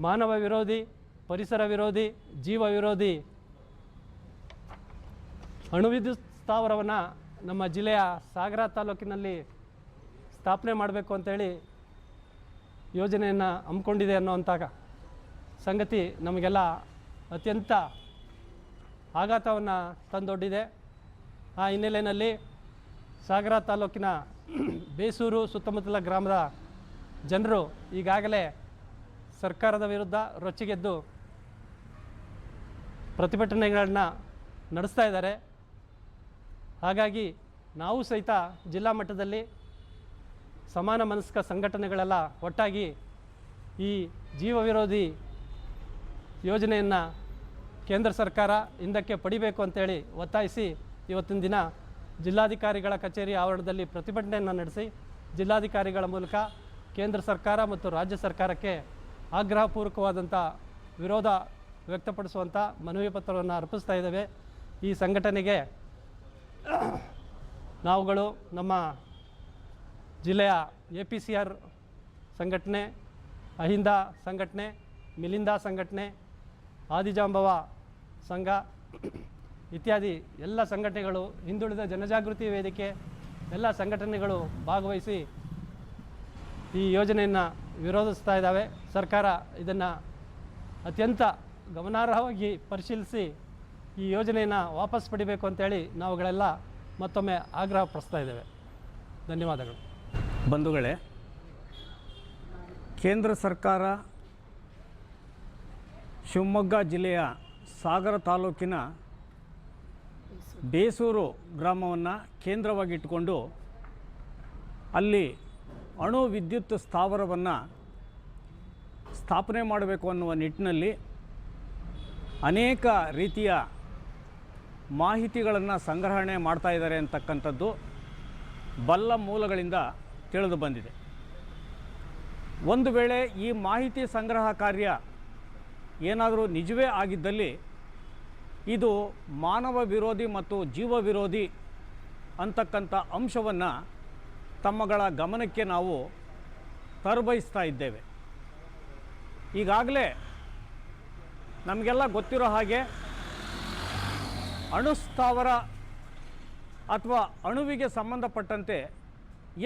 ಮಾನವ ವಿರೋಧಿ, ಪರಿಸರ ವಿರೋಧಿ, ಜೀವ ವಿರೋಧಿ ಅಣುವಿದ್ಯುತ್ ಸ್ಥಾವರವನ್ನು ನಮ್ಮ ಜಿಲ್ಲೆಯ ಸಾಗರ ತಾಲೂಕಿನಲ್ಲಿ ಸ್ಥಾಪನೆ ಮಾಡಬೇಕು ಅಂತೇಳಿ ಯೋಜನೆಯನ್ನು ಹಮ್ಮಿಕೊಂಡಿದೆ ಅನ್ನೋವಂಥ ಸಂಗತಿ ನಮಗೆಲ್ಲ ಅತ್ಯಂತ ಆಘಾತವನ್ನು ತಂದೊಡ್ಡಿದೆ. ಆ ಹಿನ್ನೆಲೆಯಲ್ಲಿ ಸಾಗರ ತಾಲೂಕಿನ ಬೇಸೂರು ಸುತ್ತಮುತ್ತಲ ಗ್ರಾಮದ ಜನರು ಈಗಾಗಲೇ ಸರ್ಕಾರದ ವಿರುದ್ಧ ರೊಚ್ಚಿಗೆದ್ದು ಪ್ರತಿಭಟನೆಗಳನ್ನ ನಡೆಸ್ತಾ ಇದ್ದಾರೆ. ಹಾಗಾಗಿ ನಾವು ಸಹಿತ ಜಿಲ್ಲಾ ಮಟ್ಟದಲ್ಲಿ ಸಮಾನ ಮನಸ್ಕ ಸಂಘಟನೆಗಳೆಲ್ಲ ಒಟ್ಟಾಗಿ ಈ ಜೀವ ವಿರೋಧಿ ಯೋಜನೆಯನ್ನು ಕೇಂದ್ರ ಸರ್ಕಾರ ಹಿಂದಕ್ಕೆ ಪಡಿಬೇಕು ಅಂತೇಳಿ ಒತ್ತಾಯಿಸಿ ಇವತ್ತಿನ ದಿನ ಜಿಲ್ಲಾಧಿಕಾರಿಗಳ ಕಚೇರಿ ಆವರಣದಲ್ಲಿ ಪ್ರತಿಭಟನೆಯನ್ನು ನಡೆಸಿ ಜಿಲ್ಲಾಧಿಕಾರಿಗಳ ಮೂಲಕ ಕೇಂದ್ರ ಸರ್ಕಾರ ಮತ್ತು ರಾಜ್ಯ ಸರ್ಕಾರಕ್ಕೆ ಆಗ್ರಹಪೂರ್ವಕವಾದಂಥ ವಿರೋಧ ವ್ಯಕ್ತಪಡಿಸುವಂಥ ಮನವಿ ಪತ್ರವನ್ನು ಅರ್ಪಿಸ್ತಾ ಇದ್ದೇವೆ. ಈ ಸಂಘಟನೆಗೆ ನಾವುಗಳು ನಮ್ಮ ಜಿಲ್ಲೆಯ APCR ಸಂಘಟನೆ, ಅಹಿಂದ ಸಂಘಟನೆ, ಮಿಲಿಂದ ಸಂಘಟನೆ, ಆದಿಜಾಂಬವ ಸಂಘ ಇತ್ಯಾದಿ ಎಲ್ಲ ಸಂಘಟನೆಗಳು, ಹಿಂದುಳಿದ ಜನಜಾಗೃತಿ ವೇದಿಕೆ ಎಲ್ಲ ಸಂಘಟನೆಗಳು ಭಾಗವಹಿಸಿ ಈ ಯೋಜನೆಯನ್ನು ವಿರೋಧಿಸ್ತಾ ಇದ್ದಾವೆ. ಸರ್ಕಾರ ಇದನ್ನು ಅತ್ಯಂತ ಗಮನಾರ್ಹವಾಗಿ ಪರಿಶೀಲಿಸಿ ಈ ಯೋಜನೆಯನ್ನು ವಾಪಸ್ ಪಡಿಬೇಕು ಅಂತೇಳಿ ನಾವುಗಳೆಲ್ಲ ಮತ್ತೊಮ್ಮೆ ಆಗ್ರಹ ಪಡಿಸ್ತಾ ಇದ್ದೇವೆ. ಧನ್ಯವಾದಗಳು. ಬಂಧುಗಳೇ, ಕೇಂದ್ರ ಸರ್ಕಾರ ಶಿವಮೊಗ್ಗ ಜಿಲ್ಲೆಯ ಸಾಗರ ತಾಲೂಕಿನ ಬೇಸೂರು ಗ್ರಾಮವನ್ನು ಕೇಂದ್ರವಾಗಿಟ್ಟುಕೊಂಡು ಅಲ್ಲಿ ಅಣು ವಿದ್ಯುತ್ ಸ್ಥಾವರವನ್ನು ಸ್ಥಾಪನೆ ಮಾಡಬೇಕು ಅನ್ನುವ ನಿಟ್ಟಿನಲ್ಲಿ ಅನೇಕ ರೀತಿಯ ಮಾಹಿತಿಗಳನ್ನು ಸಂಗ್ರಹಣೆ ಮಾಡ್ತಾ ಇದ್ದಾರೆ ಅಂತಕ್ಕಂಥದ್ದು ಬಲ್ಲ ಮೂಲಗಳಿಂದ ತಿಳಿದು ಬಂದಿದೆ. ಒಂದು ವೇಳೆ ಈ ಮಾಹಿತಿ ಸಂಗ್ರಹ ಕಾರ್ಯ ಏನಾದರೂ ನಿಜವೇ ಆಗಿದ್ದಲ್ಲಿ ಇದು ಮಾನವ ವಿರೋಧಿ ಮತ್ತು ಜೀವ ವಿರೋಧಿ ಅಂತಕ್ಕಂಥ ಅಂಶವನ್ನು ತಮ್ಮಗಳ ಗಮನಕ್ಕೆ ನಾವು ತರಬಯಸ್ತಾ ಇದ್ದೇವೆ. ಈಗಾಗಲೇ ನಮಗೆಲ್ಲ ಗೊತ್ತಿರೋ ಹಾಗೆ ಅಣುಸ್ಥಾವರ ಅಥವಾ ಅಣುವಿಗೆ ಸಂಬಂಧಪಟ್ಟಂತೆ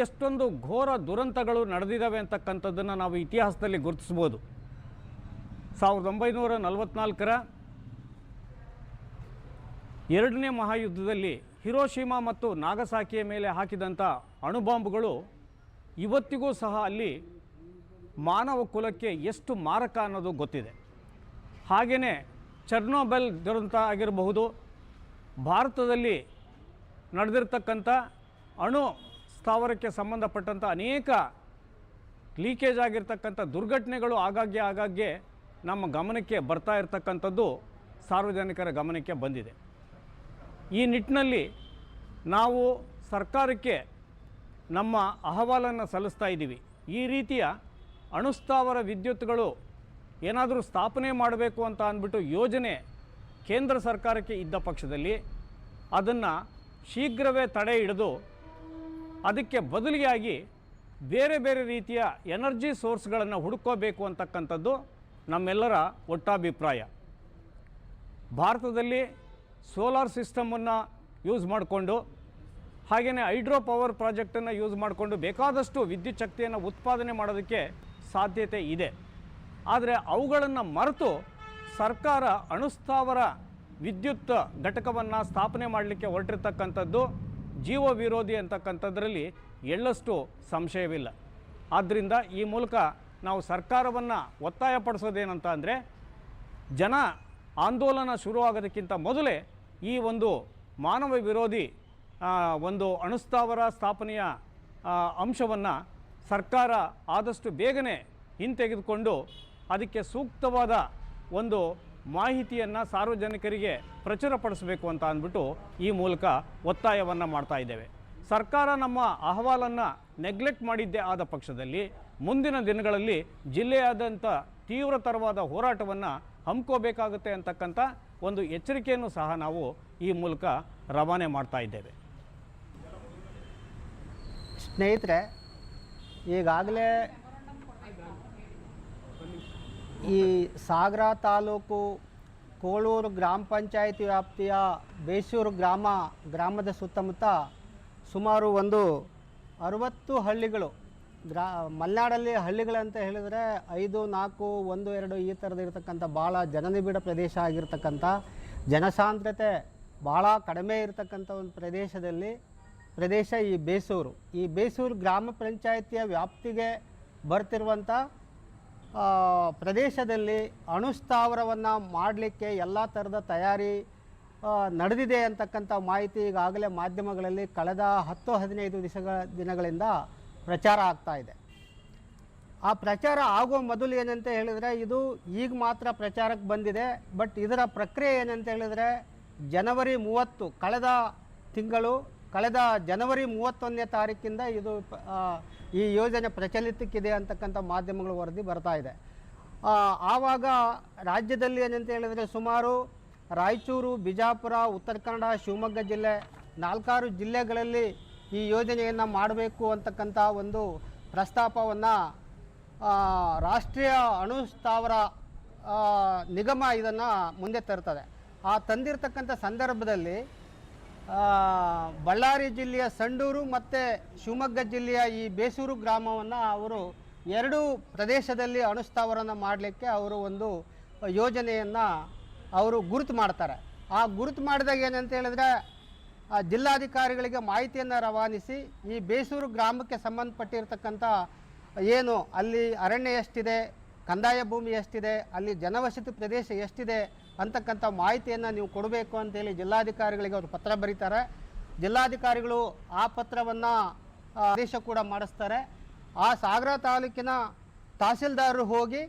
ಎಷ್ಟೊಂದು ಘೋರ ದುರಂತಗಳು ನಡೆದಿದ್ದಾವೆ ಅಂತಕ್ಕಂಥದ್ದನ್ನು ನಾವು ಇತಿಹಾಸದಲ್ಲಿ ಗುರುತಿಸ್ಬೋದು. 1944ರ ಎರಡನೇ ಮಹಾಯುದ್ಧದಲ್ಲಿ ಹಿರೋಶಿಮಾ ಮತ್ತು ನಾಗಸಾಕಿಯ ಮೇಲೆ ಹಾಕಿದಂಥ ಅಣುಬಾಂಬ್ಗಳು ಇವತ್ತಿಗೂ ಸಹ ಅಲ್ಲಿ ಮಾನವ ಕುಲಕ್ಕೆ ಎಷ್ಟು ಮಾರಕ ಅನ್ನೋದು ಗೊತ್ತಿದೆ. ಹಾಗೆಯೇ ಚರ್ನೋಬೈಲ್ ದುರಂತ ಆಗಿರಬಹುದು, ಭಾರತದಲ್ಲಿ ನಡೆದಿರ್ತಕ್ಕಂಥ ಅಣು ಸ್ಥಾವರಕ್ಕೆ ಸಂಬಂಧಪಟ್ಟಂಥ ಅನೇಕ ಲೀಕೇಜ್ ಆಗಿರ್ತಕ್ಕಂಥ ದುರ್ಘಟನೆಗಳು ಆಗಾಗ್ಗೆ ನಮ್ಮ ಗಮನಕ್ಕೆ ಬರ್ತಾ ಇರತಕ್ಕಂಥದ್ದು ಸಾರ್ವಜನಿಕರ ಗಮನಕ್ಕೆ ಬಂದಿದೆ. ಈ ನಿಟ್ಟಿನಲ್ಲಿ ನಾವು ಸರ್ಕಾರಕ್ಕೆ ನಮ್ಮ ಅಹವಾಲನ್ನು ಸಲ್ಲಿಸ್ತಾ ಇದ್ದೀವಿ. ಈ ರೀತಿಯ ಅಣುಸ್ಥಾವರ ವಿದ್ಯುತ್ಗಳು ಏನಾದರೂ ಸ್ಥಾಪನೆ ಮಾಡಬೇಕು ಅಂತ ಅಂದ್ಬಿಟ್ಟು ಯೋಜನೆ ಕೇಂದ್ರ ಸರ್ಕಾರಕ್ಕೆ ಇದ್ದ ಪಕ್ಷದಲ್ಲಿ ಅದನ್ನು ಶೀಘ್ರವೇ ತಡೆ ಹಿಡಿದು ಅದಕ್ಕೆ ಬದಲಿಯಾಗಿ ಬೇರೆ ಬೇರೆ ರೀತಿಯ ಎನರ್ಜಿ ಸೋರ್ಸ್ಗಳನ್ನು ಹುಡುಕೋಬೇಕು ಅಂತಕ್ಕಂಥದ್ದು ನಮ್ಮೆಲ್ಲರ ಒಟ್ಟಾಭಿಪ್ರಾಯ. ಭಾರತದಲ್ಲಿ ಸೋಲಾರ್ ಸಿಸ್ಟಮನ್ನು ಯೂಸ್ ಮಾಡಿಕೊಂಡು ಹಾಗೆಯೇ ಹೈಡ್ರೋ ಪವರ್ ಪ್ರಾಜೆಕ್ಟನ್ನು ಯೂಸ್ ಮಾಡಿಕೊಂಡು ಬೇಕಾದಷ್ಟು ವಿದ್ಯುತ್ ಶಕ್ತಿಯನ್ನು ಉತ್ಪಾದನೆ ಮಾಡೋದಕ್ಕೆ ಸಾಧ್ಯತೆ ಇದೆ. ಆದರೆ ಅವುಗಳನ್ನು ಮರೆತು ಸರ್ಕಾರ ಅಣುಸ್ಥಾವರ ವಿದ್ಯುತ್ ಘಟಕವನ್ನು ಸ್ಥಾಪನೆ ಮಾಡಲಿಕ್ಕೆ ಹೊರಟಿರ್ತಕ್ಕಂಥದ್ದು ಜೀವ ವಿರೋಧಿ ಅಂತಕ್ಕಂಥದ್ರಲ್ಲಿ ಎಳ್ಳಷ್ಟು ಸಂಶಯವಿಲ್ಲ. ಆದ್ದರಿಂದ ಈ ಮೂಲಕ ನಾವು ಸರ್ಕಾರವನ್ನು ಒತ್ತಾಯಪಡಿಸೋದೇನಂತ ಅಂದರೆ ಜನ ಆಂದೋಲನ ಶುರುವಾಗೋದಕ್ಕಿಂತ ಮೊದಲೇ ಈ ಒಂದು ಮಾನವ ವಿರೋಧಿ ಒಂದು ಅಣುಸ್ಥಾವರ ಸ್ಥಾಪನೆಯ ಅಂಶವನ್ನು ಸರ್ಕಾರ ಆದಷ್ಟು ಬೇಗನೆ ಹಿಂತೆಗೆದುಕೊಂಡು ಅದಕ್ಕೆ ಸೂಕ್ತವಾದ ಒಂದು ಮಾಹಿತಿಯನ್ನು ಸಾರ್ವಜನಿಕರಿಗೆ ಪ್ರಚುರಪಡಿಸಬೇಕು ಅಂತ ಅಂದ್ಬಿಟ್ಟು ಈ ಮೂಲಕ ಒತ್ತಾಯವನ್ನು ಮಾಡ್ತಾ ಇದ್ದೇವೆ. ಸರ್ಕಾರ ನಮ್ಮ ಅಹವಾಲನ್ನು ನೆಗ್ಲೆಕ್ಟ್ ಮಾಡಿದ್ದೇ ಆದ ಪಕ್ಷದಲ್ಲಿ ಮುಂದಿನ ದಿನಗಳಲ್ಲಿ ಜಿಲ್ಲೆಯಾದ್ಯಂತ ತೀವ್ರತರವಾದ ಹೋರಾಟವನ್ನು ಹಮ್ಮಿಕೋಬೇಕಾಗುತ್ತೆ ಅಂತಕ್ಕಂಥ ಒಂದು ಎಚ್ಚರಿಕೆಯನ್ನು ಸಹ ನಾವು ಈ ಮೂಲಕ ರವಾನೆ ಮಾಡ್ತಾ ಇದ್ದೇವೆ. ಸ್ನೇಹಿತರೆ, ಈಗಾಗಲೇ ಈ ಸಾಗರ ತಾಲೂಕು ಕೋಳೂರು ಗ್ರಾಮ ಪಂಚಾಯಿತಿ ವ್ಯಾಪ್ತಿಯ ಬೇಸೂರು ಗ್ರಾಮದ ಸುತ್ತಮುತ್ತ ಸುಮಾರು ಒಂದು 60 ಹಳ್ಳಿಗಳು. ಮಲೆನಾಡಲ್ಲಿ ಹಳ್ಳಿಗಳಂತ ಹೇಳಿದರೆ 5, 4, 1, 2 ಈ ಥರದಿರ್ತಕ್ಕಂಥ ಭಾಳ ಜನನಿಬಿಡ ಪ್ರದೇಶ ಆಗಿರ್ತಕ್ಕಂಥ, ಜನಸಾಂದ್ರತೆ ಭಾಳ ಕಡಿಮೆ ಇರತಕ್ಕಂಥ ಒಂದು ಪ್ರದೇಶ ಈ ಬೇಸೂರು. ಈ ಬೇಸೂರು ಗ್ರಾಮ ಪಂಚಾಯಿತಿಯ ವ್ಯಾಪ್ತಿಗೆ ಬರ್ತಿರುವಂಥ ಪ್ರದೇಶದಲ್ಲಿ ಅಣುಸ್ಥಾವರವನ್ನು ಮಾಡಲಿಕ್ಕೆ ಎಲ್ಲ ಥರದ ತಯಾರಿ ನಡೆದಿದೆ ಅಂತಕ್ಕಂಥ ಮಾಹಿತಿ ಈಗಾಗಲೇ ಮಾಧ್ಯಮಗಳಲ್ಲಿ ಕಳೆದ 10-15 ದಿನಗಳಿಂದ ಪ್ರಚಾರ ಆಗ್ತಾ ಇದೆ. ಆ ಪ್ರಚಾರ ಆಗುವ ಮೊದಲು ಏನಂತ ಹೇಳಿದರೆ, ಇದು ಈಗ ಮಾತ್ರ ಪ್ರಚಾರಕ್ಕೆ ಬಂದಿದೆ. ಬಟ್ ಇದರ ಪ್ರಕ್ರಿಯೆ ಏನಂತ ಹೇಳಿದರೆ, ಜನವರಿ 30 ಕಳೆದ ಜನವರಿ 31ನೇ ತಾರೀಕಿಂದ ಇದು ಈ ಯೋಜನೆ ಪ್ರಚಲಿತಕ್ಕಿದೆ ಅಂತಕ್ಕಂಥ ಮಾಧ್ಯಮಗಳು ವರದಿ ಬರ್ತಾ ಇದೆ. ಆವಾಗ ರಾಜ್ಯದಲ್ಲಿ ಏನಂತ ಹೇಳಿದರೆ ಸುಮಾರು ರಾಯಚೂರು, ಬಿಜಾಪುರ, ಉತ್ತರ ಕನ್ನಡ, ಶಿವಮೊಗ್ಗ ಜಿಲ್ಲೆ 4 ಜಿಲ್ಲೆಗಳಲ್ಲಿ ಈ ಯೋಜನೆಯನ್ನು ಮಾಡಬೇಕು ಅಂತಕ್ಕಂಥ ಒಂದು ಪ್ರಸ್ತಾಪವನ್ನು ರಾಷ್ಟ್ರೀಯ ಅಣುಸ್ಥಾವರ ನಿಗಮ ಇದನ್ನು ಮುಂದೆ ತರ್ತದೆ. ಆ ತಂದಿರತಕ್ಕಂಥ ಸಂದರ್ಭದಲ್ಲಿ ಬಳ್ಳಾರಿ ಜಿಲ್ಲೆಯ ಸಂಡೂರು ಮತ್ತು ಶಿವಮೊಗ್ಗ ಜಿಲ್ಲೆಯ ಈ ಬೇಸೂರು ಗ್ರಾಮವನ್ನು ಅವರು 2 ಪ್ರದೇಶದಲ್ಲಿ ಅಣುಸ್ಥಾವರನ ಮಾಡಲಿಕ್ಕೆ ಅವರು ಒಂದು ಯೋಜನೆಯನ್ನು ಅವರು ಗುರುತು ಮಾಡ್ತಾರೆ. ಆ ಗುರುತು ಮಾಡಿದಾಗ ಏನಂತ ಹೇಳಿದ್ರೆ, ಜಿಲ್ಲಾಧಿಕಾರಿಗಳಿಗೆ ಮಾಹಿತಿಯನ್ನು ರವಾನಿಸಿ ಈ ಬೇಸೂರು ಗ್ರಾಮಕ್ಕೆ ಸಂಬಂಧಪಟ್ಟಿರ್ತಕ್ಕಂಥ ಏನು ಅಲ್ಲಿ ಅರಣ್ಯ ಎಷ್ಟಿದೆ, ಕಂದಾಯ ಭೂಮಿ ಎಷ್ಟಿದೆ, ಅಲ್ಲಿ ಜನವಸತಿ ಪ್ರದೇಶ ಎಷ್ಟಿದೆ ಅಂತಕ್ಕಂಥ ಮಾಹಿತಿಯನ್ನು ನೀವು ಕೊಡಬೇಕು ಅಂತೇಳಿ ಜಿಲ್ಲಾಧಿಕಾರಿಗಳಿಗೆ ಅವರು ಪತ್ರ ಬರೀತಾರೆ. ಜಿಲ್ಲಾಧಿಕಾರಿಗಳು ಆ ಪತ್ರವನ್ನು ಆದೇಶ ಕೂಡ ಮಾಡಿಸ್ತಾರೆ. ಆ ಸಾಗರ ತಾಲೂಕಿನ ತಹಸೀಲ್ದಾರರು ಹೋಗಿ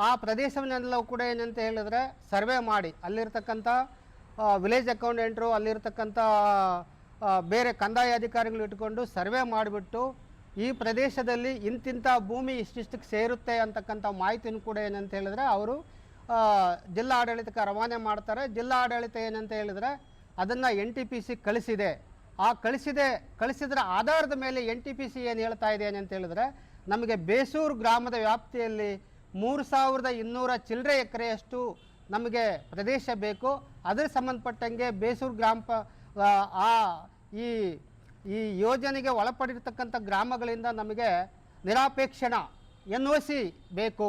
ಆ ಪ್ರದೇಶವನ್ನೆಲ್ಲವೂ ಕೂಡ ಏನಂತ ಹೇಳಿದ್ರೆ ಸರ್ವೆ ಮಾಡಿ, ಅಲ್ಲಿರ್ತಕ್ಕಂಥ ವಿಲೇಜ್ ಅಕೌಂಟೆಂಟ್ರು, ಅಲ್ಲಿರ್ತಕ್ಕಂಥ ಬೇರೆ ಕಂದಾಯ ಅಧಿಕಾರಿಗಳು ಇಟ್ಕೊಂಡು ಸರ್ವೆ ಮಾಡಿಬಿಟ್ಟು ಈ ಪ್ರದೇಶದಲ್ಲಿ ಇಂತಿಂಥ ಭೂಮಿ ಇಷ್ಟಿಷ್ಟಕ್ಕೆ ಸೇರುತ್ತೆ ಅಂತಕ್ಕಂಥ ಮಾಹಿತಿನೂ ಕೂಡ ಏನಂತ ಹೇಳಿದ್ರೆ ಅವರು ಜಿಲ್ಲಾ ಆಡಳಿತಕ್ಕೆ ರವಾನೆ ಮಾಡ್ತಾರೆ. ಜಿಲ್ಲಾ ಆಡಳಿತ ಏನಂತ ಹೇಳಿದರೆ ಅದನ್ನು NTPC ಕಳಿಸಿದೆ. ಆ ಕಳಿಸಿದ್ರ ಆಧಾರದ ಮೇಲೆ NTPC ಏನು ಹೇಳ್ತಾ ಇದೆ ಏನಂತ ಹೇಳಿದ್ರೆ, ನಮಗೆ ಬೇಸೂರು ಗ್ರಾಮದ ವ್ಯಾಪ್ತಿಯಲ್ಲಿ 3200 ಚಿಲ್ಲರೆ ಎಕರೆಯಷ್ಟು ನಮಗೆ ಪ್ರದೇಶ ಬೇಕು. ಅದರ ಸಂಬಂಧಪಟ್ಟಂಗೆ ಬೇಸೂರು ಈ ಯೋಜನೆಗೆ ಒಳಪಡಿರ್ತಕ್ಕಂಥ ಗ್ರಾಮಗಳಿಂದ ನಮಗೆ ನಿರಾಪೇಕ್ಷಣ NOC ಬೇಕು.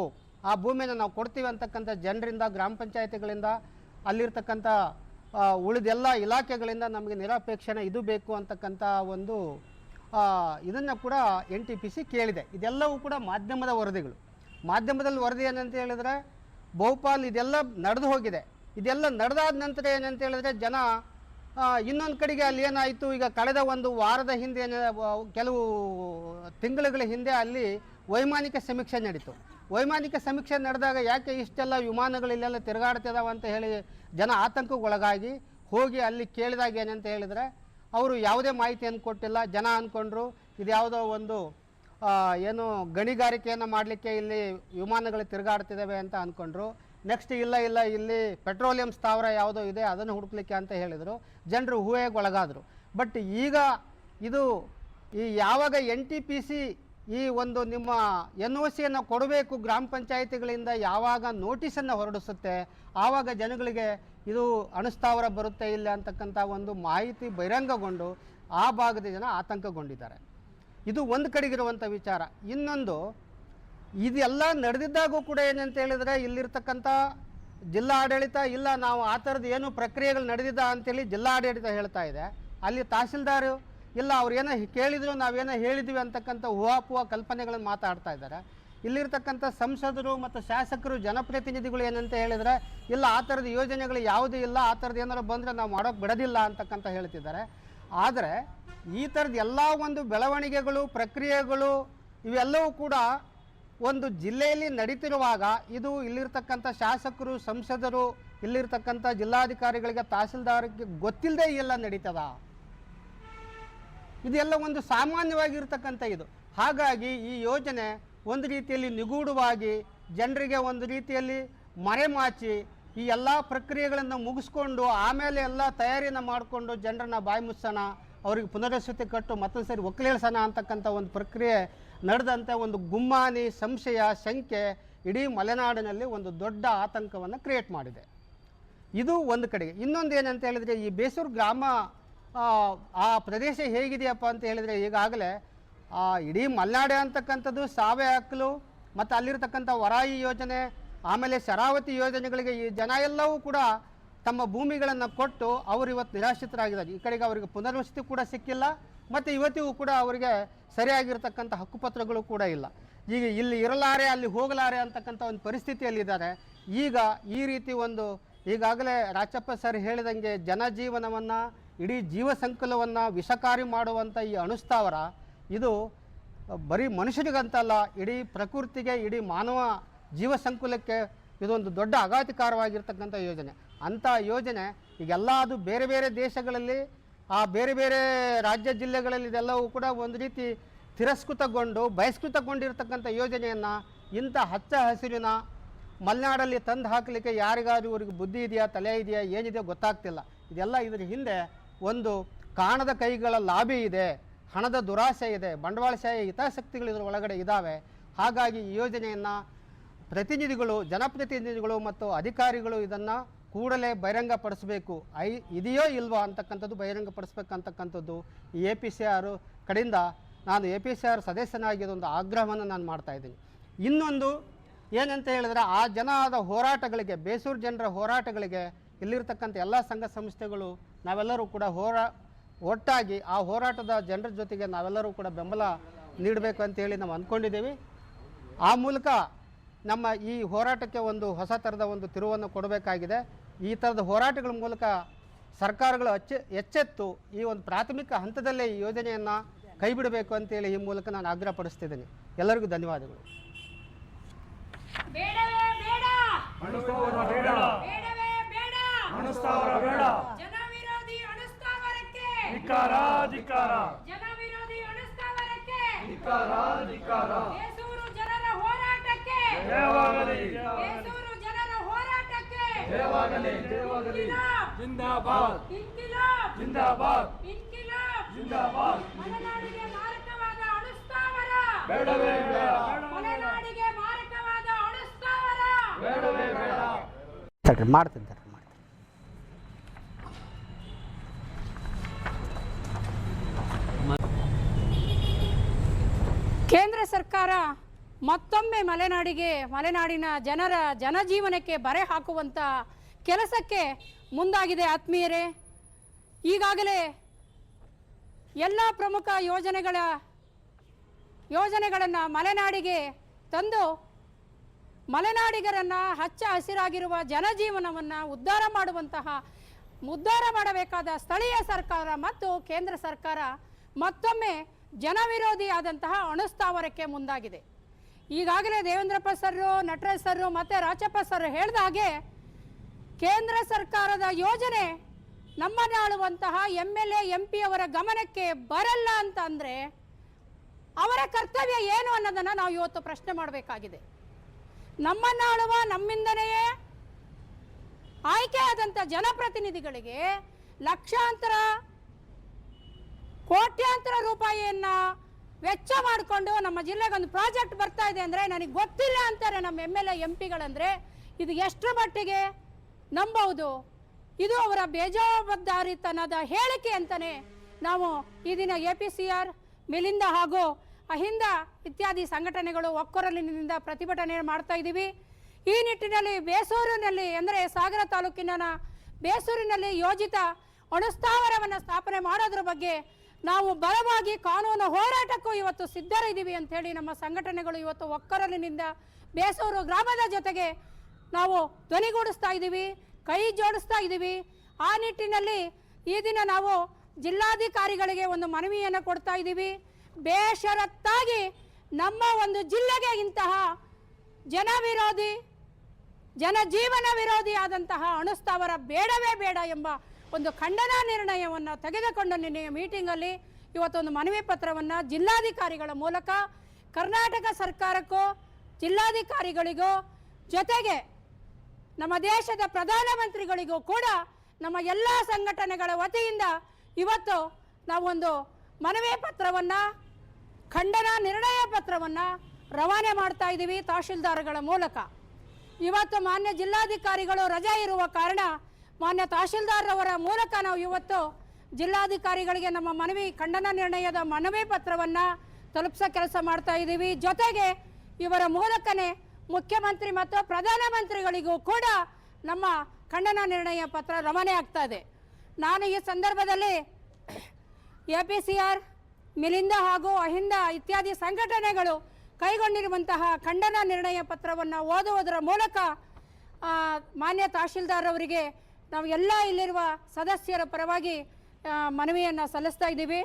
ಆ ಭೂಮಿಯನ್ನು ನಾವು ಕೊಡ್ತೀವಿ ಅಂತಕ್ಕಂಥ ಜನರಿಂದ, ಗ್ರಾಮ ಪಂಚಾಯತಿಗಳಿಂದ, ಅಲ್ಲಿರ್ತಕ್ಕಂಥ ಉಳಿದೆಲ್ಲ ಇಲಾಖೆಗಳಿಂದ ನಮಗೆ ನಿರಾಪೇಕ್ಷಣ ಇದು ಬೇಕು ಅಂತಕ್ಕಂಥ ಒಂದು ಇದನ್ನು ಕೂಡ NTPC ಕೇಳಿದೆ. ಇದೆಲ್ಲವೂ ಕೂಡ ಮಾಧ್ಯಮದ ವರದಿಗಳು. ಮಾಧ್ಯಮದಲ್ಲಿ ವರದಿ ಏನಂತ ಹೇಳಿದರೆ, ಬಹುಪಾಲು ಇದೆಲ್ಲ ನಡೆದು ಹೋಗಿದೆ. ಇದೆಲ್ಲ ನಡೆದಾದ ನಂತರ ಏನಂತ ಹೇಳಿದ್ರೆ ಜನ ಇನ್ನೊಂದು ಕಡೆಗೆ ಅಲ್ಲಿ ಏನಾಯಿತು, ಈಗ ಕಳೆದ ಒಂದು ವಾರದ ಹಿಂದೆ ಕೆಲವು ತಿಂಗಳುಗಳ ಹಿಂದೆ ಅಲ್ಲಿ ವೈಮಾನಿಕ ಸಮೀಕ್ಷೆ ನಡೀತು. ವೈಮಾನಿಕ ಸಮೀಕ್ಷೆ ನಡೆದಾಗ ಯಾಕೆ ಇಷ್ಟೆಲ್ಲ ವಿಮಾನಗಳು ಇಲ್ಲೆಲ್ಲ ತಿರುಗಾಡ್ತಿದಾವೆ ಅಂತ ಹೇಳಿ ಜನ ಆತಂಕಕ್ಕೊಳಗಾಗಿ ಹೋಗಿ ಅಲ್ಲಿ ಕೇಳಿದಾಗ ಏನಂತ ಹೇಳಿದರೆ ಅವರು ಯಾವುದೇ ಮಾಹಿತಿಯನ್ನು ಕೊಟ್ಟಿಲ್ಲ. ಜನ ಅಂದ್ಕೊಂಡ್ರು ಇದು ಯಾವುದೋ ಒಂದು ಏನು ಗಣಿಗಾರಿಕೆಯನ್ನು ಮಾಡಲಿಕ್ಕೆ ಇಲ್ಲಿ ವಿಮಾನಗಳು ತಿರುಗಾಡ್ತಿದ್ದಾವೆ ಅಂತ ಅಂದ್ಕೊಂಡ್ರು. ನೆಕ್ಸ್ಟ್ ಇಲ್ಲ ಇಲ್ಲಿ ಪೆಟ್ರೋಲಿಯಂ ಸ್ಥಾವರ ಯಾವುದೋ ಇದೆ ಅದನ್ನು ಹುಡುಕ್ಲಿಕ್ಕೆ ಅಂತ ಹೇಳಿದರು. ಜನರು ಊಹೆಗೊಳಗಾದರು. ಬಟ್ ಈಗ ಇದು ಯಾವಾಗ NTPC ಈ ಒಂದು ನಿಮ್ಮ NOCಯನ್ನು ಕೊಡಬೇಕು ಗ್ರಾಮ ಪಂಚಾಯಿತಿಗಳಿಂದ ಯಾವಾಗ ನೋಟಿಸನ್ನು ಹೊರಡಿಸುತ್ತೆ, ಆವಾಗ ಜನಗಳಿಗೆ ಇದು ಅಣುಸ್ಥಾವರ ಬರುತ್ತೆ ಇಲ್ಲ ಅಂತಕ್ಕಂಥ ಒಂದು ಮಾಹಿತಿ ಬಹಿರಂಗಗೊಂಡು ಆ ಭಾಗದ ಜನ ಆತಂಕಗೊಂಡಿದ್ದಾರೆ. ಇದು ಒಂದು ಕಡೆಗಿರುವಂಥ ವಿಚಾರ. ಇನ್ನೊಂದು, ಇದೆಲ್ಲ ನಡೆದಿದ್ದಾಗೂ ಕೂಡ ಏನಂತ ಹೇಳಿದರೆ ಇಲ್ಲಿರ್ತಕ್ಕಂಥ ಜಿಲ್ಲಾ ಆಡಳಿತ ಇಲ್ಲ, ನಾವು ಆ ಥರದ್ದು ಏನು ಪ್ರಕ್ರಿಯೆಗಳು ನಡೆದಿದ್ದ ಅಂತೇಳಿ ಜಿಲ್ಲಾ ಆಡಳಿತ ಹೇಳ್ತಾ ಇದೆ. ಅಲ್ಲಿ ತಹಸೀಲ್ದಾರು ಇಲ್ಲ, ಅವ್ರು ಏನೋ ಕೇಳಿದ್ರು ನಾವೇನೋ ಹೇಳಿದ್ವಿ ಅಂತಕ್ಕಂಥ ಊಹಾಪೂಹ ಕಲ್ಪನೆಗಳನ್ನು ಮಾತಾಡ್ತಾ ಇದ್ದಾರೆ. ಇಲ್ಲಿರ್ತಕ್ಕಂಥ ಸಂಸದರು ಮತ್ತು ಶಾಸಕರು, ಜನಪ್ರತಿನಿಧಿಗಳು ಏನಂತ ಹೇಳಿದರೆ ಇಲ್ಲ, ಆ ಥರದ ಯೋಜನೆಗಳು ಯಾವುದೂ ಇಲ್ಲ, ಆ ಥರದ್ದು ಏನಾರು ಬಂದರೆ ನಾವು ಮಾಡೋಕ್ಕೆ ಬಿಡೋದಿಲ್ಲ ಅಂತಕ್ಕಂಥ ಹೇಳ್ತಿದ್ದಾರೆ. ಆದರೆ ಈ ಥರದ ಎಲ್ಲ ಒಂದು ಬೆಳವಣಿಗೆಗಳು, ಪ್ರಕ್ರಿಯೆಗಳು ಇವೆಲ್ಲವೂ ಕೂಡ ಒಂದು ಜಿಲ್ಲೆಯಲ್ಲಿ ನಡೀತಿರುವಾಗ ಇದು ಇಲ್ಲಿರ್ತಕ್ಕಂಥ ಶಾಸಕರು, ಸಂಸದರು, ಇಲ್ಲಿರ್ತಕ್ಕಂಥ ಜಿಲ್ಲಾಧಿಕಾರಿಗಳಿಗೆ, ತಹಸೀಲ್ದಾರ್ಗೆ ಗೊತ್ತಿಲ್ಲದೆ ಎಲ್ಲ ನಡೀತದ. ಇದೆಲ್ಲ ಒಂದು ಸಾಮಾನ್ಯವಾಗಿರ್ತಕ್ಕಂಥ ಇದು. ಹಾಗಾಗಿ ಈ ಯೋಜನೆ ಒಂದು ರೀತಿಯಲ್ಲಿ ನಿಗೂಢವಾಗಿ ಜನರಿಗೆ ಒಂದು ರೀತಿಯಲ್ಲಿ ಮರೆಮಾಚಿ ಈ ಎಲ್ಲ ಪ್ರಕ್ರಿಯೆಗಳನ್ನು ಮುಗಿಸ್ಕೊಂಡು ಆಮೇಲೆ ಎಲ್ಲ ತಯಾರಿಯನ್ನು ಮಾಡಿಕೊಂಡು ಜನರನ್ನ ಬಾಯಿ ಮುಚ್ಚೋಣ, ಅವ್ರಿಗೆ ಪುನರ್ವಸತಿ ಕಟ್ಟು ಮತ್ತೊಂದು ಸರಿ ಒಕ್ಕಲೇಳ್ಸೋಣ ಅಂತಕ್ಕಂಥ ಒಂದು ಪ್ರಕ್ರಿಯೆ ನಡೆದಂತೆ ಒಂದು ಗುಮ್ಮಾನಿ, ಸಂಶಯ, ಶಂಕೆ ಇಡೀ ಮಲೆನಾಡಿನಲ್ಲಿ ಒಂದು ದೊಡ್ಡ ಆತಂಕವನ್ನು ಕ್ರಿಯೇಟ್ ಮಾಡಿದೆ. ಇದು ಒಂದು ಕಡೆಗೆ. ಇನ್ನೊಂದು ಏನಂತ ಹೇಳಿದರೆ, ಈ ಬೇಸೂರು ಗ್ರಾಮ ಆ ಪ್ರದೇಶ ಹೇಗಿದೆಯಪ್ಪ ಅಂತ ಹೇಳಿದರೆ, ಈಗಾಗಲೇ ಇಡೀ ಮಲೆನಾಡು ಅಂತಕ್ಕಂಥದ್ದು ಸಾವೆ ಹಕ್ಕಲು ಮತ್ತು ಅಲ್ಲಿರ್ತಕ್ಕಂಥ ವರಾಯಿ ಯೋಜನೆ, ಆಮೇಲೆ ಶರಾವತಿ ಯೋಜನೆಗಳಿಗೆ ಈ ಜನ ಎಲ್ಲವೂ ಕೂಡ ತಮ್ಮ ಭೂಮಿಗಳನ್ನು ಕೊಟ್ಟು ಅವರು ಇವತ್ತು ನಿರಾಶ್ರಿತರಾಗಿದ್ದಾರೆ. ಈ ಕಡೆಗೆ ಅವರಿಗೆ ಪುನರ್ವಸತಿ ಕೂಡ ಸಿಕ್ಕಿಲ್ಲ ಮತ್ತು ಇವತ್ತಿಗೂ ಕೂಡ ಅವರಿಗೆ ಸರಿಯಾಗಿರ್ತಕ್ಕಂಥ ಹಕ್ಕುಪತ್ರಗಳು ಕೂಡ ಇಲ್ಲ. ಈಗ ಇಲ್ಲಿ ಇರಲಾರೆ ಅಲ್ಲಿ ಹೋಗಲಾರೆ ಅಂತಕ್ಕಂಥ ಒಂದು ಪರಿಸ್ಥಿತಿಯಲ್ಲಿದ್ದಾರೆ. ಈಗ ಈ ರೀತಿ ಒಂದು ಈಗಾಗಲೇ ರಾಚಪ್ಪ ಸರ್ ಹೇಳಿದಂಗೆ ಜನಜೀವನವನ್ನು, ಇಡೀ ಜೀವ ಸಂಕುಲವನ್ನು ವಿಷಕಾರಿ ಮಾಡುವಂಥ ಈ ಅಣುಸ್ಥಾವರ ಇದು ಬರೀ ಮನುಷ್ಯರಿಗಂತಲ್ಲ, ಇಡೀ ಪ್ರಕೃತಿಗೆ, ಇಡೀ ಮಾನವ ಜೀವ ಸಂಕುಲಕ್ಕೆ ಇದೊಂದು ದೊಡ್ಡ ಆಘಾತಕಾರವಾಗಿರ್ತಕ್ಕಂಥ ಯೋಜನೆ. ಅಂಥ ಯೋಜನೆ ಈಗೆಲ್ಲ ಅದು ಬೇರೆ ಬೇರೆ ದೇಶಗಳಲ್ಲಿ, ಆ ಬೇರೆ ಬೇರೆ ರಾಜ್ಯ ಜಿಲ್ಲೆಗಳಲ್ಲಿ ಇದೆಲ್ಲವೂ ಕೂಡ ಒಂದು ರೀತಿ ತಿರಸ್ಕೃತಗೊಂಡು ಬಹಿಷ್ಕೃತಗೊಂಡಿರ್ತಕ್ಕಂಥ ಯೋಜನೆಯನ್ನು ಇಂಥ ಹಚ್ಚ ಹಸಿರಿನ ಮಲೆನಾಡಲ್ಲಿ ತಂದು ಹಾಕಲಿಕ್ಕೆ ಯಾರಿಗಾದ್ರೂ ಇವರಿಗೆ ಬುದ್ಧಿ ಇದೆಯಾ, ತಲೆ ಇದೆಯಾ, ಏನಿದೆಯೋ ಗೊತ್ತಾಗ್ತಿಲ್ಲ. ಇದೆಲ್ಲ ಇದರ ಹಿಂದೆ ಒಂದು ಕಾಣದ ಕೈಗಳ ಲಾಬಿ ಇದೆ, ಹಣದ ದುರಾಸೆ ಇದೆ, ಬಂಡವಾಳಶಾಹಿ ಹಿತಾಸಕ್ತಿಗಳು ಇದರ ಒಳಗಡೆ ಇದ್ದಾವೆ. ಹಾಗಾಗಿ ಈ ಯೋಜನೆಯನ್ನು ಪ್ರತಿನಿಧಿಗಳು, ಜನಪ್ರತಿನಿಧಿಗಳು ಮತ್ತು ಅಧಿಕಾರಿಗಳು ಇದನ್ನು ಕೂಡಲೇ ಬಹಿರಂಗಪಡಿಸಬೇಕು. ಇದೆಯೋ ಇಲ್ವೋ ಅಂತಕ್ಕಂಥದ್ದು ಬಹಿರಂಗಪಡಿಸ್ಬೇಕಂತಕ್ಕಂಥದ್ದು ಈ APCR ಕಡೆಯಿಂದ ನಾನು APCR ಸದಸ್ಯನಾಗಿ ಒಂದು ಆಗ್ರಹವನ್ನು ನಾನು ಮಾಡ್ತಾಯಿದ್ದೀನಿ. ಇನ್ನೊಂದು ಏನಂತ ಹೇಳಿದ್ರೆ, ಆ ಜನದ ಹೋರಾಟಗಳಿಗೆ, ಬೇಸೂರು ಜನರ ಹೋರಾಟಗಳಿಗೆ ಇಲ್ಲಿರ್ತಕ್ಕಂಥ ಎಲ್ಲ ಸಂಘ ಸಂಸ್ಥೆಗಳು ನಾವೆಲ್ಲರೂ ಕೂಡ ಒಟ್ಟಾಗಿ ಆ ಹೋರಾಟದ ಜನರ ಜೊತೆಗೆ ನಾವೆಲ್ಲರೂ ಕೂಡ ಬೆಂಬಲ ನೀಡಬೇಕು ಅಂತೇಳಿ ನಾವು ಅಂದ್ಕೊಂಡಿದ್ದೀವಿ. ಆ ಮೂಲಕ ನಮ್ಮ ಈ ಹೋರಾಟಕ್ಕೆ ಒಂದು ಹೊಸ ಥರದ ಒಂದು ತಿರುವನ್ನು ಕೊಡಬೇಕಾಗಿದೆ. ಈ ಥರದ ಹೋರಾಟಗಳ ಮೂಲಕ ಸರ್ಕಾರಗಳು ಎಚ್ಚೆತ್ತು ಈ ಒಂದು ಪ್ರಾಥಮಿಕ ಹಂತದಲ್ಲೇ ಈ ಯೋಜನೆಯನ್ನು ಕೈ ಬಿಡಬೇಕು ಅಂತೇಳಿ ಈ ಮೂಲಕ ನಾನು ಆಗ್ರಹಪಡಿಸ್ತಿದ್ದೀನಿ. ಎಲ್ಲರಿಗೂ ಧನ್ಯವಾದಗಳು. ಬೇಡವೇ ಬೇಡ, ಬೇಡ, ಬೇಡವೇ ಬೇಡ, ಬೇಡ, ಜನ ವಿರೋಧಿ ಅಣುಸ್ಥಾವರಕ್ಕೆ ಧಿಕ್ಕಾರ, ಧಿಕ್ಕಾರ, ಜನ ವಿರೋಧಿ ಅಣುಸ್ಥಾವರಕ್ಕೆ ಧಿಕ್ಕಾರ, ಬೇಸೂರು ಜನರ ಹೋರಾಟಕ್ಕೆ, ಜಯವಾಗಲಿ, ಬೇಸೂರು ಜನರ ಹೋರಾಟಕ್ಕೆ ಜಯವಾಗಲಿ, ಇನ್ಕಿಲಾಬ್, ಜಿಂದಾಬಾದ್, ಇನ್ಕಿಲಾಬ್, ಜಿಂದಾಬಾದ್, ಇನ್ಕಿಲಾಬ್, ಜಿಂದಾಬಾದ್, ಮಲೆನಾಡಿಗೆ ಮಾರಕವಾದ ಅಣುಸ್ಥಾವರ, ಬೇಡವೇ ಬೇಡ, ಮಲೆನಾಡಿಗೆ ಮಾರಕವಾದ ಅಣುಸ್ಥಾವರ, ಬೇಡವೇ ಬೇಡ. ಮಾಡ್ತೀನಿ. ಕೇಂದ್ರ ಸರ್ಕಾರ ಮತ್ತೊಮ್ಮೆ ಮಲೆನಾಡಿನ ಜನರ ಜನಜೀವನಕ್ಕೆ ಬರೆ ಹಾಕುವಂಥ ಕೆಲಸಕ್ಕೆ ಮುಂದಾಗಿದೆ. ಆತ್ಮೀಯರೇ, ಈಗಾಗಲೇ ಎಲ್ಲ ಪ್ರಮುಖ ಯೋಜನೆಗಳನ್ನು ಮಲೆನಾಡಿಗೆ ತಂದು ಮಲೆನಾಡಿಗರನ್ನು ಹಚ್ಚ ಹಸಿರಾಗಿರುವ ಜನಜೀವನವನ್ನು ಉದ್ಧಾರ ಮಾಡಬೇಕಾದ ಸ್ಥಳೀಯ ಸರ್ಕಾರ ಮತ್ತು ಕೇಂದ್ರ ಸರ್ಕಾರ ಮತ್ತೊಮ್ಮೆ ಜನವಿರೋಧಿ ಆದಂತಹ ಅಣುಸ್ಥಾವರಕ್ಕೆ ಮುಂದಾಗಿದೆ. ಈಗಾಗಲೇ ದೇವೇಂದ್ರಪ್ಪ ಸರ್ರು, ನಟರಾಜ್ ಸರ್ರು ಮತ್ತು ರಾಚಪ್ಪ ಸರ್ ಹೇಳಿದ ಹಾಗೆ ಕೇಂದ್ರ ಸರ್ಕಾರದ ಯೋಜನೆ ನಮ್ಮನ್ನಾಳುವಂತಹ MLA MP ಅವರ ಗಮನಕ್ಕೆ ಬರಲ್ಲ ಅಂತ ಅಂದರೆ ಅವರ ಕರ್ತವ್ಯ ಏನು ಅನ್ನೋದನ್ನು ನಾವು ಇವತ್ತು ಪ್ರಶ್ನೆ ಮಾಡಬೇಕಾಗಿದೆ. ನಮ್ಮನ್ನಾಳುವ ನಮ್ಮಿಂದನೆಯೇ ಆಯ್ಕೆಯಾದಂಥ ಜನಪ್ರತಿನಿಧಿಗಳಿಗೆ ಲಕ್ಷಾಂತರ ಕೋಟ್ಯಾಂತರ ರೂಪಾಯಿಯನ್ನು ವೆಚ್ಚ ಮಾಡಿಕೊಂಡು ನಮ್ಮ ಜಿಲ್ಲೆಗೆ ಒಂದು ಪ್ರಾಜೆಕ್ಟ್ ಬರ್ತಾ ಇದೆ ಅಂದರೆ ನನಗೆ ಗೊತ್ತಿಲ್ಲ ಅಂತಾರೆ ನಮ್ಮ MLA MP ಗಳಂದರೆ ಇದು ಎಷ್ಟರ ಮಟ್ಟಿಗೆ ನಂಬಬಹುದು? ಇದು ಅವರ ಬೇಜವಾಬ್ದಾರಿತನದ ಹೇಳಿಕೆ ಅಂತಲೇ ನಾವು ಈ ದಿನ APCR, ಮಿಲಿಂದ ಹಾಗೂ ಅಹಿಂದ ಇತ್ಯಾದಿ ಸಂಘಟನೆಗಳು ಒಕ್ಕೊರಲಿನಿಂದ ಪ್ರತಿಭಟನೆ ಮಾಡ್ತಾ ಇದ್ದೀವಿ. ಈ ನಿಟ್ಟಿನಲ್ಲಿ ಬೇಸೂರಿನಲ್ಲಿ ಅಂದರೆ ಸಾಗರ ತಾಲೂಕಿನ ಬೇಸೂರಿನಲ್ಲಿ ಯೋಜಿತ ಅಣುಸ್ಥಾವರವನ್ನು ಸ್ಥಾಪನೆ ಮಾಡೋದ್ರ ಬಗ್ಗೆ ನಾವು ಬಲವಾಗಿ ಕಾನೂನು ಹೋರಾಟಕ್ಕೂ ಇವತ್ತು ಸಿದ್ಧರಿದ್ದೀವಿ ಅಂಥೇಳಿ ನಮ್ಮ ಸಂಘಟನೆಗಳು ಇವತ್ತು ಒಕ್ಕೊರಲಿನಿಂದ ಬೇಸೂರು ಗ್ರಾಮದ ಜೊತೆಗೆ ನಾವು ಧ್ವನಿಗೂಡಿಸ್ತಾ ಇದ್ದೀವಿ, ಕೈ ಜೋಡಿಸ್ತಾ ಇದ್ದೀವಿ. ಆ ನಿಟ್ಟಿನಲ್ಲಿ ಈ ದಿನ ನಾವು ಜಿಲ್ಲಾಧಿಕಾರಿಗಳಿಗೆ ಒಂದು ಮನವಿಯನ್ನು ಕೊಡ್ತಾ ಇದ್ದೀವಿ. ಬೇಷರತ್ತಾಗಿ ನಮ್ಮ ಒಂದು ಜಿಲ್ಲೆಗೆ ಇಂತಹ ಜನವಿರೋಧಿ, ಜನಜೀವನ ವಿರೋಧಿ ಆದಂತಹ ಅಣುಸ್ಥಾವರ ಬೇಡವೇ ಬೇಡ ಎಂಬ ಒಂದು ಖಂಡನಾ ನಿರ್ಣಯವನ್ನು ತೆಗೆದುಕೊಂಡು ನಿನ್ನೆ ಮೀಟಿಂಗಲ್ಲಿ ಇವತ್ತೊಂದು ಮನವಿ ಪತ್ರವನ್ನು ಜಿಲ್ಲಾಧಿಕಾರಿಗಳ ಮೂಲಕ ಕರ್ನಾಟಕ ಸರ್ಕಾರಕ್ಕೂ ಜಿಲ್ಲಾಧಿಕಾರಿಗಳಿಗೂ ಜೊತೆಗೆ ನಮ್ಮ ದೇಶದ ಪ್ರಧಾನಮಂತ್ರಿಗಳಿಗೂ ಕೂಡ ನಮ್ಮ ಎಲ್ಲ ಸಂಘಟನೆಗಳ ವತಿಯಿಂದ ಇವತ್ತು ನಾವೊಂದು ಮನವಿ ಪತ್ರವನ್ನು, ಖಂಡನಾ ನಿರ್ಣಯ ಪತ್ರವನ್ನು ರವಾನೆ ಮಾಡ್ತಾ ಇದ್ದೀವಿ ತಹಶೀಲ್ದಾರ್ಗಳ ಮೂಲಕ. ಇವತ್ತು ಮಾನ್ಯ ಜಿಲ್ಲಾಧಿಕಾರಿಗಳು ರಜೆ ಇರುವ ಕಾರಣ ಮಾನ್ಯ ತಹಶೀಲ್ದಾರ್ರವರ ಮೂಲಕ ನಾವು ಇವತ್ತು ಜಿಲ್ಲಾಧಿಕಾರಿಗಳಿಗೆ ನಮ್ಮ ಮನವಿ ಖಂಡನ ನಿರ್ಣಯದ ಮನವಿ ಪತ್ರವನ್ನು ತಲುಪಿಸೋ ಕೆಲಸ ಮಾಡ್ತಾ ಇದ್ದೀವಿ. ಜೊತೆಗೆ ಇವರ ಮೂಲಕನೇ ಮುಖ್ಯಮಂತ್ರಿ ಮತ್ತು ಪ್ರಧಾನಮಂತ್ರಿಗಳಿಗೂ ಕೂಡ ನಮ್ಮ ಖಂಡನ ನಿರ್ಣಯ ಪತ್ರ ರವಾನೆ ಆಗ್ತಾ ಇದೆ. ನಾನು ಈ ಸಂದರ್ಭದಲ್ಲಿ APCR, ಮಿಲಿಂದ ಹಾಗೂ ಅಹಿಂದ ಇತ್ಯಾದಿ ಸಂಘಟನೆಗಳು ಕೈಗೊಂಡಿರುವಂತಹ ಖಂಡನ ನಿರ್ಣಯ ಪತ್ರವನ್ನು ಓದುವುದರ ಮೂಲಕ ಮಾನ್ಯ ತಹಶೀಲ್ದಾರ್ ಅವರಿಗೆ ನಾವು ಎಲ್ಲ ಇಲ್ಲಿರುವ ಸದಸ್ಯರ ಪರವಾಗಿ ಮನವಿಯನ್ನು ಸಲ್ಲಿಸ್ತಾ ಇದ್ದೀವಿ.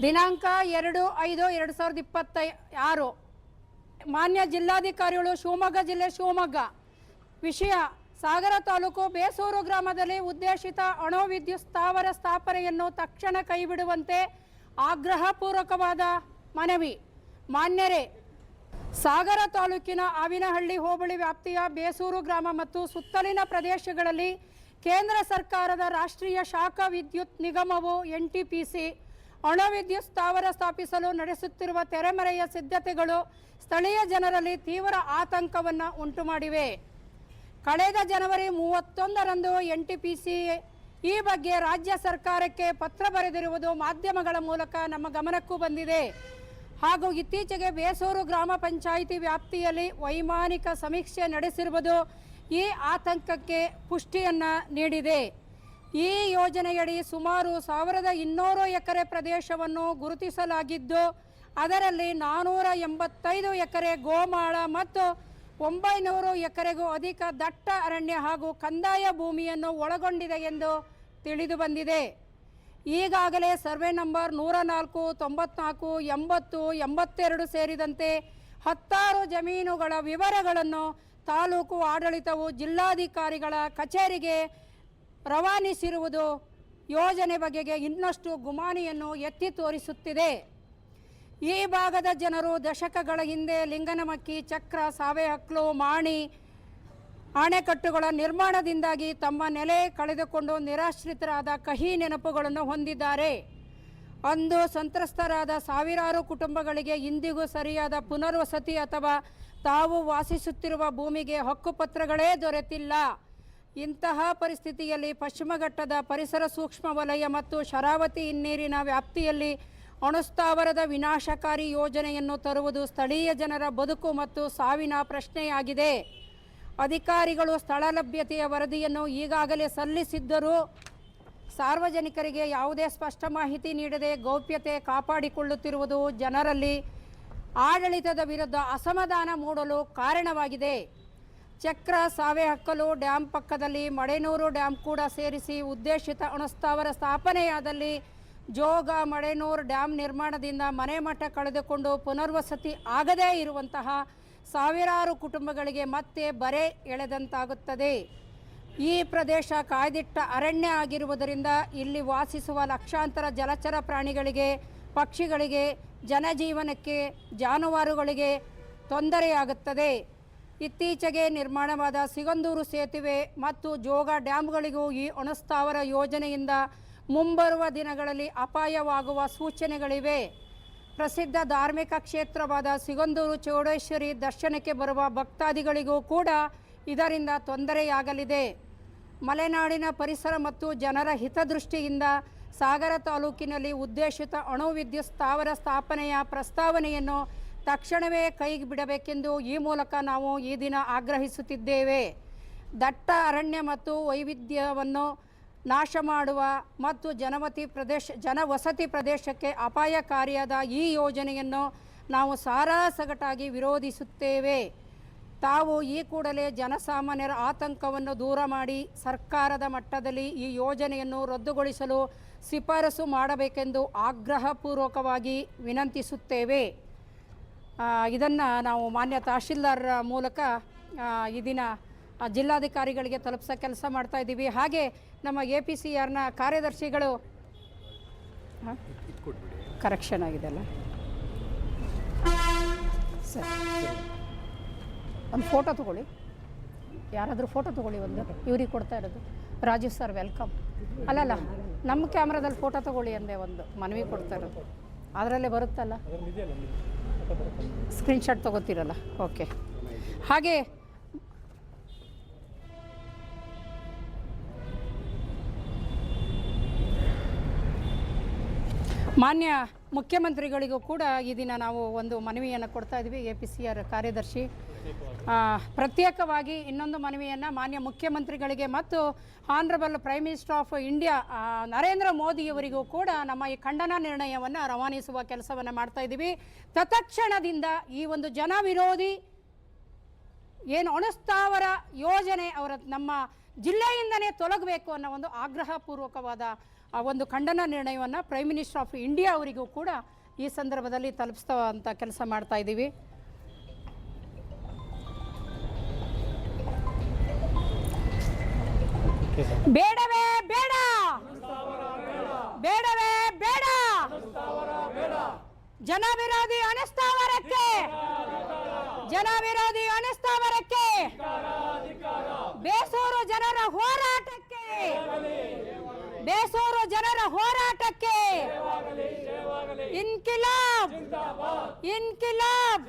ದಿನಾಂಕ 2/5/2026 ಮಾನ್ಯ ಜಿಲ್ಲಾಧಿಕಾರಿಗಳು ಶಿವಮೊಗ್ಗ ಜಿಲ್ಲೆ ಶಿವಮೊಗ್ಗ. ವಿಷಯ: ಸಾಗರ ತಾಲೂಕು ಬೇಸೂರು ಗ್ರಾಮದಲ್ಲಿ ಉದ್ದೇಶಿತ ಅಣು ವಿದ್ಯುತ್ ಸ್ಥಾವರ ಸ್ಥಾಪನೆಯನ್ನು ತಕ್ಷಣ ಕೈಬಿಡುವಂತೆ ಆಗ್ರಹಪೂರ್ವಕವಾದ ಮನವಿ. ಮಾನ್ಯರೇ, ಸಾಗರ ತಾಲೂಕಿನ ಆವಿನಹಳ್ಳಿ ಹೋಬಳಿ ವ್ಯಾಪ್ತಿಯ ಬೇಸೂರು ಗ್ರಾಮ ಮತ್ತು ಸುತ್ತಲಿನ ಪ್ರದೇಶಗಳಲ್ಲಿ ಕೇಂದ್ರ ಸರ್ಕಾರದ ರಾಷ್ಟ್ರೀಯ ಶಾಖ ವಿದ್ಯುತ್ ನಿಗಮವು NTPC ಅಣು ವಿದ್ಯುತ್ ಸ್ಥಾವರ ಸ್ಥಾಪಿಸಲು ನಡೆಸುತ್ತಿರುವ ತೆರೆಮರೆಯ ಸಿದ್ಧತೆಗಳು ಸ್ಥಳೀಯ ಜನರಲ್ಲಿ ತೀವ್ರ ಆತಂಕವನ್ನು ಉಂಟುಮಾಡಿವೆ. ಕಳೆದ ಜನವರಿ 31ರಂದು NTPC ಈ ಬಗ್ಗೆ ರಾಜ್ಯ ಸರ್ಕಾರಕ್ಕೆ ಪತ್ರ ಬರೆದಿರುವುದು ಮಾಧ್ಯಮಗಳ ಮೂಲಕ ನಮ್ಮ ಗಮನಕ್ಕೂ ಬಂದಿದೆ. ಹಾಗೂ ಇತ್ತೀಚೆಗೆ ಬೇಸೂರು ಗ್ರಾಮ ಪಂಚಾಯಿತಿ ವ್ಯಾಪ್ತಿಯಲ್ಲಿ ವೈಮಾನಿಕ ಸಮೀಕ್ಷೆ ನಡೆಸಿರುವುದು ಈ ಆತಂಕಕ್ಕೆ ಪುಷ್ಟಿಯನ್ನು ನೀಡಿದೆ. ಈ ಯೋಜನೆಯಡಿ ಸುಮಾರು 1200 ಎಕರೆ ಪ್ರದೇಶವನ್ನು ಗುರುತಿಸಲಾಗಿದ್ದು ಅದರಲ್ಲಿ 485 ಎಕರೆ ಗೋಮಾಳ ಮತ್ತು 900 ಎಕರೆಗೂ ಅಧಿಕ ದಟ್ಟ ಅರಣ್ಯ ಹಾಗೂ ಕಂದಾಯ ಭೂಮಿಯನ್ನು ಒಳಗೊಂಡಿದೆ ಎಂದು ತಿಳಿದು ಬಂದಿದೆ. ಈಗಾಗಲೇ ಸರ್ವೆ ನಂಬರ್ 104, 94, 80, 82 ಸೇರಿದಂತೆ 16 ಜಮೀನುಗಳ ವಿವರಗಳನ್ನು ತಾಲೂಕು ಆಡಳಿತವು ಜಿಲ್ಲಾಧಿಕಾರಿಗಳ ಕಚೇರಿಗೆ ರವಾನಿಸಿರುವುದು ಯೋಜನೆ ಬಗೆಗೆ ಇನ್ನಷ್ಟು ಗುಮಾನಿಯನ್ನು ಎತ್ತಿ ತೋರಿಸುತ್ತಿದೆ. ಈ ಭಾಗದ ಜನರು ದಶಕಗಳ ಹಿಂದೆ ಲಿಂಗನಮಕ್ಕಿ, ಚಕ್ರ, ಸಾವೆಹಕ್ಲು, ಮಾಣಿ ಅಣೆಕಟ್ಟುಗಳ ನಿರ್ಮಾಣದಿಂದಾಗಿ ತಮ್ಮ ನೆಲೆ ಕಳೆದುಕೊಂಡು ನಿರಾಶ್ರಿತರಾದ ಕಹಿ ನೆನಪುಗಳನ್ನು ಹೊಂದಿದ್ದಾರೆ. ಅಂದು ಸಂತ್ರಸ್ತರಾದ ಸಾವಿರಾರು ಕುಟುಂಬಗಳಿಗೆ ಇಂದಿಗೂ ಸರಿಯಾದ ಪುನರ್ವಸತಿ ಅಥವಾ ತಾವು ವಾಸಿಸುತ್ತಿರುವ ಭೂಮಿಗೆ ಹಕ್ಕುಪತ್ರಗಳೇ ದೊರೆತಿಲ್ಲ. ಇಂತಹ ಪರಿಸ್ಥಿತಿಯಲ್ಲಿ ಪಶ್ಚಿಮ ಘಟ್ಟದ ಪರಿಸರ ಸೂಕ್ಷ್ಮ ವಲಯ ಮತ್ತು ಶರಾವತಿ ಹಿನ್ನೀರಿನ ವ್ಯಾಪ್ತಿಯಲ್ಲಿ ಅಣುಸ್ಥಾವರದ ವಿನಾಶಕಾರಿ ಯೋಜನೆಯನ್ನು ತರುವುದು ಸ್ಥಳೀಯ ಜನರ ಬದುಕು ಮತ್ತು ಸಾವಿನ ಪ್ರಶ್ನೆಯಾಗಿದೆ. ಅಧಿಕಾರಿಗಳು ಸ್ಥಳ ಲಭ್ಯತೆಯ ವರದಿಯನ್ನು ಈಗಾಗಲೇ ಸಲ್ಲಿಸಿದ್ದರೂ ಸಾರ್ವಜನಿಕರಿಗೆ ಯಾವುದೇ ಸ್ಪಷ್ಟ ಮಾಹಿತಿ ನೀಡದೆ ಗೌಪ್ಯತೆ ಕಾಪಾಡಿಕೊಳ್ಳುತ್ತಿರುವುದು ಜನರಲ್ಲಿ ಆಡಳಿತದ ವಿರುದ್ಧ ಅಸಮಾಧಾನ ಮೂಡಲು ಕಾರಣವಾಗಿದೆ. ಚಕ್ರ, ಸಾವೆಹಕ್ಕಲು ಡ್ಯಾಮ್ ಪಕ್ಕದಲ್ಲಿ ಮಡೆನೂರು ಡ್ಯಾಮ್ ಕೂಡ ಸೇರಿಸಿ ಉದ್ದೇಶಿತ ಅಣುಸ್ಥಾವರ ಸ್ಥಾಪನೆಯಾದಲ್ಲಿ ಜೋಗ, ಮಡೆನೂರು ಡ್ಯಾಮ್ ನಿರ್ಮಾಣದಿಂದ ಮನೆ ಮಠ ಕಳೆದುಕೊಂಡು ಪುನರ್ವಸತಿ ಆಗದೇ ಇರುವಂತಹ ಸಾವಿರಾರು ಕುಟುಂಬಗಳಿಗೆ ಮತ್ತೆ ಬರೆ ಎಳೆದಂತಾಗುತ್ತದೆ. ಈ ಪ್ರದೇಶ ಕಾಯ್ದಿಟ್ಟ ಅರಣ್ಯ ಆಗಿರುವುದರಿಂದ ಇಲ್ಲಿ ವಾಸಿಸುವ ಲಕ್ಷಾಂತರ ಜಲಚರ ಪ್ರಾಣಿಗಳಿಗೆ, ಪಕ್ಷಿಗಳಿಗೆ, ಜನಜೀವನಕ್ಕೆ, ಜಾನುವಾರುಗಳಿಗೆ ತೊಂದರೆಯಾಗುತ್ತದೆ. ಇತ್ತೀಚೆಗೆ ನಿರ್ಮಾಣವಾದ ಸಿಗಂದೂರು ಸೇತುವೆ ಮತ್ತು ಜೋಗ ಡ್ಯಾಮ್ಗಳಿಗೂ ಈ ಅಣುಸ್ಥಾವರ ಯೋಜನೆಯಿಂದ ಮುಂಬರುವ ದಿನಗಳಲ್ಲಿ ಅಪಾಯವಾಗುವ ಸೂಚನೆಗಳಿವೆ. ಪ್ರಸಿದ್ಧ ಧಾರ್ಮಿಕ ಕ್ಷೇತ್ರವಾದ ಸಿಗಂದೂರು ಚೌಡೇಶ್ವರಿ ದರ್ಶನಕ್ಕೆ ಬರುವ ಭಕ್ತಾದಿಗಳಿಗೂ ಕೂಡ ಇದರಿಂದ ತೊಂದರೆಯಾಗಲಿದೆ. ಮಲೆನಾಡಿನ ಪರಿಸರ ಮತ್ತು ಜನರ ಹಿತದೃಷ್ಟಿಯಿಂದ ಸಾಗರ ತಾಲೂಕಿನಲ್ಲಿ ಉದ್ದೇಶಿತ ಅಣು ವಿದ್ಯುತ್ ಸ್ಥಾವರ ಸ್ಥಾಪನೆಯ ಪ್ರಸ್ತಾವನೆಯನ್ನು ತಕ್ಷಣವೇ ಕೈಗೆ ಬಿಡಬೇಕೆಂದು ಈ ಮೂಲಕ ನಾವು ಈ ದಿನ ಆಗ್ರಹಿಸುತ್ತಿದ್ದೇವೆ. ದಟ್ಟ ಅರಣ್ಯ ಮತ್ತು ವೈವಿಧ್ಯವನ್ನು ನಾಶ ಮಾಡುವ ಮತ್ತು ಜನವಸತಿ ಪ್ರದೇಶಕ್ಕೆ ಅಪಾಯಕಾರಿಯಾದ ಈ ಯೋಜನೆಯನ್ನು ನಾವು ಸಾರಾಸಗಟಾಗಿ ವಿರೋಧಿಸುತ್ತೇವೆ. ತಾವು ಈ ಕೂಡಲೇ ಜನಸಾಮಾನ್ಯರ ಆತಂಕವನ್ನು ದೂರ ಮಾಡಿ ಸರ್ಕಾರದ ಮಟ್ಟದಲ್ಲಿ ಈ ಯೋಜನೆಯನ್ನು ರದ್ದುಗೊಳಿಸಲು ಶಿಫಾರಸು ಮಾಡಬೇಕೆಂದು ಆಗ್ರಹಪೂರ್ವಕವಾಗಿ ವಿನಂತಿಸುತ್ತೇವೆ. ಇದನ್ನು ನಾವು ಮಾನ್ಯ ತಹಶೀಲ್ದಾರ್ ಮೂಲಕ ಈ ದಿನ ಜಿಲ್ಲಾಧಿಕಾರಿಗಳಿಗೆ ತಲುಪಿಸೋ ಕೆಲಸ ಮಾಡ್ತಾ ಇದ್ದೀವಿ. ಹಾಗೆ ನಮ್ಮ APCRನ ಕಾರ್ಯದರ್ಶಿಗಳು ಕರೆಕ್ಷನ್ ಆಗಿದೆಲ್ಲ ಸರ್, ಒಂದು ಫೋಟೋ ತೊಗೊಳ್ಳಿ, ಯಾರಾದರೂ ಫೋಟೋ ತೊಗೊಳ್ಳಿ, ಒಂದು ಇವ್ರಿಗೆ ಕೊಡ್ತಾ ಇರೋದು ರಾಜೀವ್ ಸರ್ ವೆಲ್ಕಮ್. ಅಲ್ಲಲ್ಲ, ನಮ್ಮ ಕ್ಯಾಮ್ರಾದಲ್ಲಿ ಫೋಟೋ ತೊಗೊಳ್ಳಿ ಅಂದೆ, ಒಂದು ಮನವಿ ಕೊಡ್ತಾ ಇರೋದು ಅದರಲ್ಲೇ ಬರುತ್ತಲ್ಲ. ಸ್ಕ್ರೀನ್ಶಾಟ್ ತಗೋತೀರಲ್ಲ, ಓಕೆ. ಹಾಗೆ ಮಾನ್ಯ ಮುಖ್ಯಮಂತ್ರಿಗಳಿಗೂ ಕೂಡ ಈ ದಿನ ನಾವು ಒಂದು ಮನವಿಯನ್ನು ಕೊಡ್ತಾ ಇದ್ವಿ. APCR ಕಾರ್ಯದರ್ಶಿ ಪ್ರತ್ಯೇಕವಾಗಿ ಇನ್ನೊಂದು ಮನವಿಯನ್ನು ಮಾನ್ಯ ಮುಖ್ಯಮಂತ್ರಿಗಳಿಗೆ ಮತ್ತು honourable prime minister of India Narendra ಮೋದಿಯವರಿಗೂ ಕೂಡ ನಮ್ಮ ಈ ಖಂಡನಾ ನಿರ್ಣಯವನ್ನು ರವಾನಿಸುವ ಕೆಲಸವನ್ನು ಮಾಡ್ತಾ ಇದ್ದೀವಿ. ತತ್ಕ್ಷಣದಿಂದ ಈ ಒಂದು ಜನ ವಿರೋಧಿ ಏನು ಅಣುಸ್ಥಾವರ ಯೋಜನೆ ಅವರ ನಮ್ಮ ಜಿಲ್ಲೆಯಿಂದನೇ ತೊಲಗಬೇಕು ಅನ್ನೋ ಒಂದು ಆಗ್ರಹಪೂರ್ವಕವಾದ ಆ ಒಂದು ಖಂಡನಾ ನಿರ್ಣಯವನ್ನು ಪ್ರೈಮ್ ಮಿನಿಸ್ಟರ್ ಆಫ್ ಇಂಡಿಯಾ ಅವರಿಗೂ ಕೂಡ ಈ ಸಂದರ್ಭದಲ್ಲಿ ತಲುಪಿಸುವಂಥ ಕೆಲಸ ಮಾಡ್ತಾ ಇದ್ದೀವಿ. ಬೇಡವೇ ಬೇಡ, ಬೇಡವೇ ಬೇಡ, ಜನ ವಿರೋಧಿ ಅಣುಸ್ಥಾವರಕ್ಕೆ, ಜನ ವಿರೋಧಿ ಅಣುಸ್ಥಾವರಕ್ಕೆ, ಬೇಸೂರು ಜನರ ಹೋರಾಟಕ್ಕೆ, ಬೇಸೂರು ಜನರ ಹೋರಾಟಕ್ಕೆ ಇನ್ಕಿಲಾಬ್, ಇನ್ಕಿಲಾಬ್.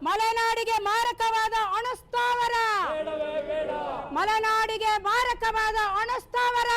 ಮಲೆನಾಡಿಗೆ ಮಾರಕವಾದ ಅಣುಸ್ಥಾವರ, ಮಲೆನಾಡಿಗೆ ಮಾರಕವಾದ ಅಣುಸ್ಥಾವರ